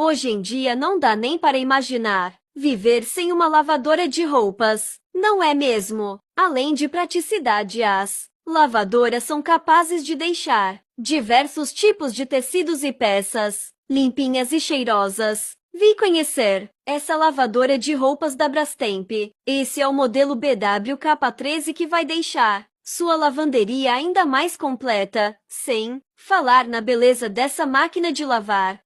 Hoje em dia não dá nem para imaginar viver sem uma lavadora de roupas, não é mesmo? Além de praticidade, as lavadoras são capazes de deixar diversos tipos de tecidos e peças limpinhas e cheirosas. Vi conhecer essa lavadora de roupas da Brastemp. Esse é o modelo BWK13 que vai deixar sua lavanderia ainda mais completa, sem falar na beleza dessa máquina de lavar.